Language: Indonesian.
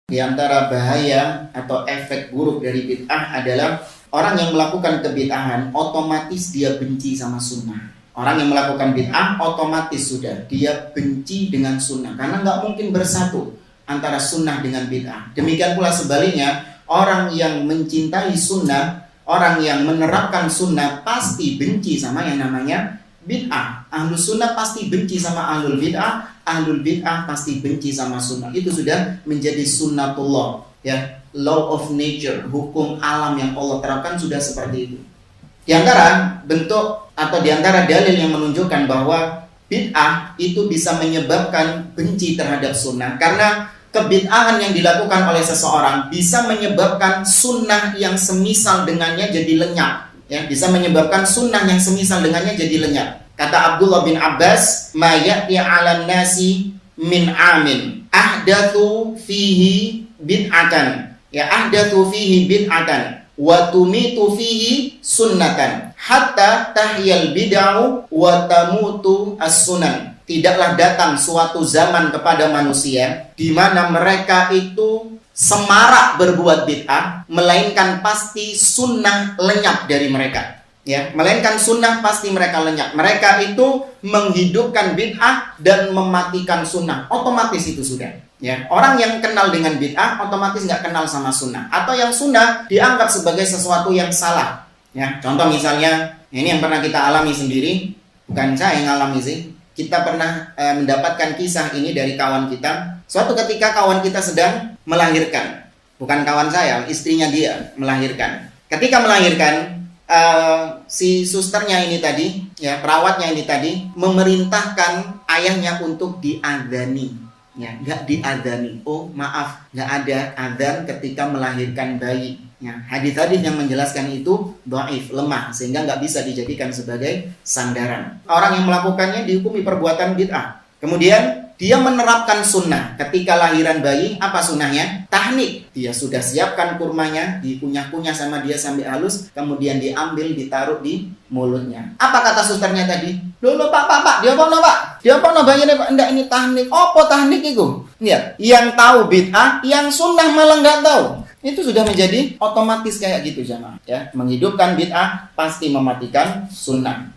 Di antara bahaya atau efek buruk dari bid'ah adalah orang yang melakukan kebid'ahan otomatis dia benci sama sunnah. Orang yang melakukan bid'ah otomatis sudah dia benci dengan sunnah, karena nggak mungkin bersatu antara sunnah dengan bid'ah. Demikian pula sebaliknya, orang yang mencintai sunnah, orang yang menerapkan sunnah pasti benci sama yang namanya bid'ah. Ahlus sunnah pasti benci sama ahlul bid'ah pasti benci sama sunnah. Itu sudah menjadi sunnatullah, ya, law of nature, hukum alam yang Allah terapkan sudah seperti itu. Di antara bentuk atau di antara dalil yang menunjukkan bahwa bid'ah itu bisa menyebabkan benci terhadap sunnah, karena kebid'ahan yang dilakukan oleh seseorang bisa menyebabkan sunnah yang semisal dengannya jadi lenyap, ya, bisa menyebabkan sunnah yang semisal dengannya jadi lenyap. Kata Abdullah bin Abbas, "Ma ya'ti 'alan nasi min amin ahdatsu fihi bid'atan." Ya, ahdatsu fihi bid'atan wa tumitu fihi sunnatan hatta tahyal bid'u wa tamutu as-sunan. Tidaklah datang suatu zaman kepada manusia di mana mereka itu semarak berbuat bid'ah, melainkan pasti sunnah lenyap dari mereka. Ya, melainkan sunnah pasti mereka lenyap. Mereka itu menghidupkan bid'ah dan mematikan sunnah. Otomatis itu sudah. Ya, orang yang kenal dengan bid'ah otomatis nggak kenal sama sunnah. Atau yang sunnah dianggap sebagai sesuatu yang salah. Ya, contoh misalnya, ini yang pernah kita alami sendiri. Bukan saya yang alami sih. Kita pernah mendapatkan kisah ini dari kawan kita. Suatu ketika kawan kita sedang melahirkan. Bukan kawan saya, istrinya dia melahirkan. Ketika melahirkan, si susternya ini tadi, ya, perawatnya ini tadi memerintahkan ayahnya untuk diadzani, ya, nggak diadzani. Oh maaf, nggak ada adzan ketika melahirkan bayi. Ya, hadis-hadis yang menjelaskan itu dhaif, lemah, sehingga nggak bisa dijadikan sebagai sandaran. Orang yang melakukannya dihukumi perbuatan bid'ah. Kemudian dia menerapkan sunnah. Ketika lahiran bayi, apa sunnahnya? Tahnik. Dia sudah siapkan kurmanya, dikunyah-kunyah sama dia sampai halus, kemudian diambil, ditaruh di mulutnya. Apa kata susternya tadi? Loh, pak, dia apa pak? Dia apa bayinya pak? Enggak, ini tahnik. Apa tahnik itu? Ya, yang tahu bid'ah, yang sunnah malah nggak tahu. Itu sudah menjadi otomatis kayak gitu jamaah. Ya, menghidupkan bid'ah pasti mematikan sunnah.